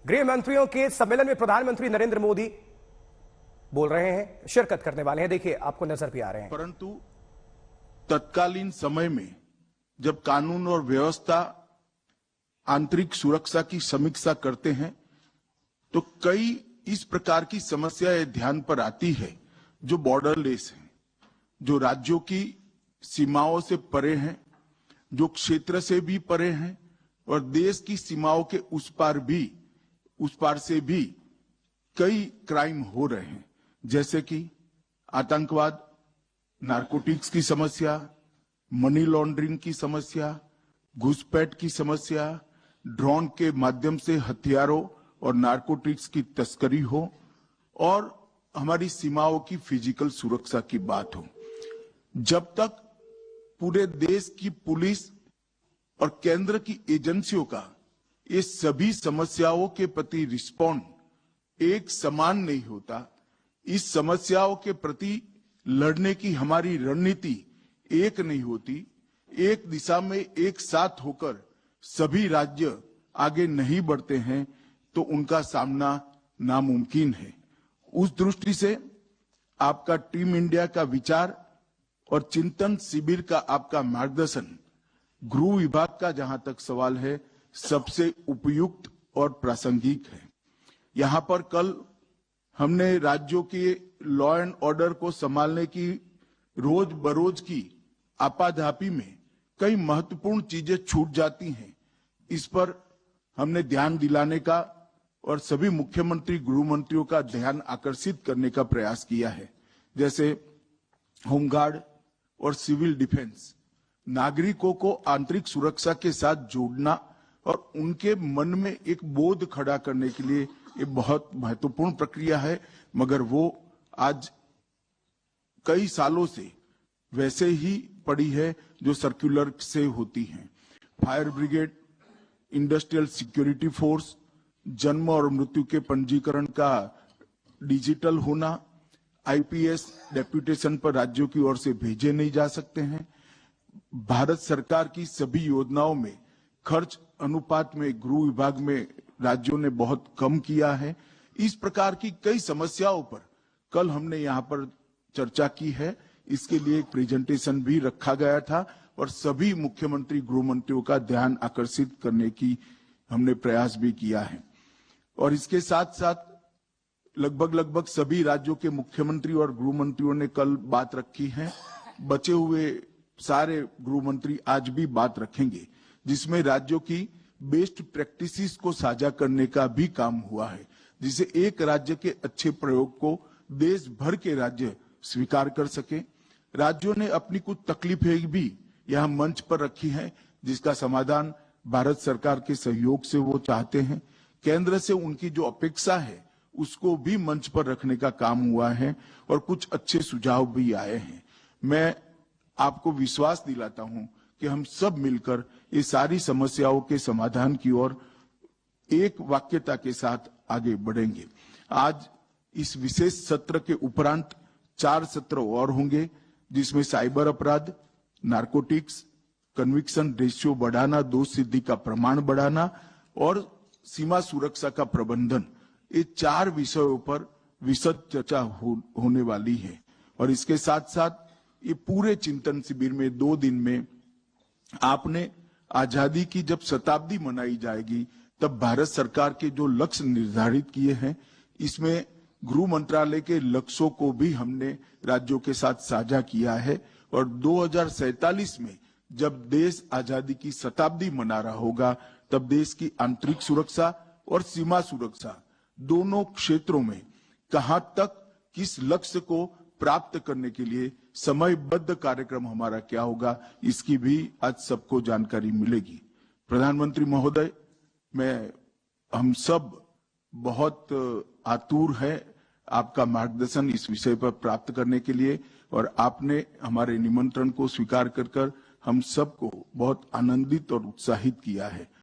गृह मंत्रियों के सम्मेलन में प्रधानमंत्री नरेंद्र मोदी बोल रहे हैं, शिरकत करने वाले हैं। देखिए, आपको नजर भी आ रहे हैं। परंतु तत्कालीन समय में जब कानून और व्यवस्था आंतरिक सुरक्षा की समीक्षा करते हैं तो कई इस प्रकार की समस्याएं ध्यान पर आती है जो बॉर्डरलेस है, जो राज्यों की सीमाओं से परे हैं, जो क्षेत्र से भी परे हैं और देश की सीमाओं के उस पार से भी कई क्राइम हो रहे हैं, जैसे कि आतंकवाद, नारकोटिक्स की समस्या, मनी लॉन्ड्रिंग की समस्या, घुसपैठ की समस्या, ड्रोन के माध्यम से हथियारों और नारकोटिक्स की तस्करी हो और हमारी सीमाओं की फिजिकल सुरक्षा की बात हो। जब तक पूरे देश की पुलिस और केंद्र की एजेंसियों का ये सभी समस्याओं के प्रति रिस्पॉन्ड एक समान नहीं होता, इस समस्याओं के प्रति लड़ने की हमारी रणनीति एक नहीं होती, एक दिशा में एक साथ होकर सभी राज्य आगे नहीं बढ़ते हैं तो उनका सामना नामुमकिन है। उस दृष्टि से आपका टीम इंडिया का विचार और चिंतन शिविर का आपका मार्गदर्शन गृह विभाग का जहां तक सवाल है सबसे उपयुक्त और प्रासंगिक है। यहां पर कल हमने राज्यों के लॉ एंड ऑर्डर को संभालने की रोज बरोज की आपाधापी में कई महत्वपूर्ण चीजें छूट जाती हैं, इस पर हमने ध्यान दिलाने का और सभी मुख्यमंत्री गृह मंत्रियों का ध्यान आकर्षित करने का प्रयास किया है। जैसे होमगार्ड और सिविल डिफेंस, नागरिकों को आंतरिक सुरक्षा के साथ जोड़ना और उनके मन में एक बोध खड़ा करने के लिए ये बहुत महत्वपूर्ण प्रक्रिया है, मगर वो आज कई सालों से वैसे ही पड़ी है जो सर्कुलर से होती है। Fire brigade, industrial security force, जन्म और मृत्यु के पंजीकरण का डिजिटल होना, आईपीएस डेप्यूटेशन पर राज्यों की ओर से भेजे नहीं जा सकते हैं, भारत सरकार की सभी योजनाओं में खर्च अनुपात में गृह विभाग में राज्यों ने बहुत कम किया है। इस प्रकार की कई समस्याओं पर कल हमने यहाँ पर चर्चा की है। इसके लिए एक प्रेजेंटेशन भी रखा गया था और सभी मुख्यमंत्री गृह मंत्रियों का ध्यान आकर्षित करने की हमने प्रयास भी किया है। और इसके साथ साथ लगभग सभी राज्यों के मुख्यमंत्री और गृह मंत्रियों ने कल बात रखी है। बचे हुए सारे गृह मंत्री आज भी बात रखेंगे, जिसमें राज्यों की बेस्ट प्रैक्टिसेस को साझा करने का भी काम हुआ है, जिससे एक राज्य के अच्छे प्रयोग को देश भर के राज्य स्वीकार कर सके। राज्यों ने अपनी कुछ तकलीफें भी यहाँ मंच पर रखी हैं, जिसका समाधान भारत सरकार के सहयोग से वो चाहते हैं। केंद्र से उनकी जो अपेक्षा है उसको भी मंच पर रखने का काम हुआ है और कुछ अच्छे सुझाव भी आए हैं। मैं आपको विश्वास दिलाता हूं कि हम सब मिलकर ये सारी समस्याओं के समाधान की ओर एक वाक्यता के साथ आगे बढ़ेंगे। आज इस विशेष सत्र के उपरांत 4 सत्र और होंगे, जिसमें साइबर अपराध, नारकोटिक्स, कन्विक्शन रेशियो बढ़ाना, दोष सिद्धि का प्रमाण बढ़ाना और सीमा सुरक्षा का प्रबंधन, ये 4 विषयों पर विशद चर्चा होने वाली है। और इसके साथ साथ ये पूरे चिंतन शिविर में 2 दिन में आपने आजादी की जब शताब्दी मनाई जाएगी तब भारत सरकार के जो लक्ष्य निर्धारित किए हैं, इसमें गृह मंत्रालय के लक्ष्यों को भी हमने राज्यों के साथ साझा किया है। और 2047 में जब देश आजादी की शताब्दी मना रहा होगा तब देश की आंतरिक सुरक्षा और सीमा सुरक्षा दोनों क्षेत्रों में कहां तक किस लक्ष्य को प्राप्त करने के लिए समयबद्ध कार्यक्रम हमारा क्या होगा, इसकी भी आज सबको जानकारी मिलेगी। प्रधानमंत्री महोदय, हम सब बहुत आतुर है आपका मार्गदर्शन इस विषय पर प्राप्त करने के लिए और आपने हमारे निमंत्रण को स्वीकार कर हम सबको बहुत आनंदित और उत्साहित किया है।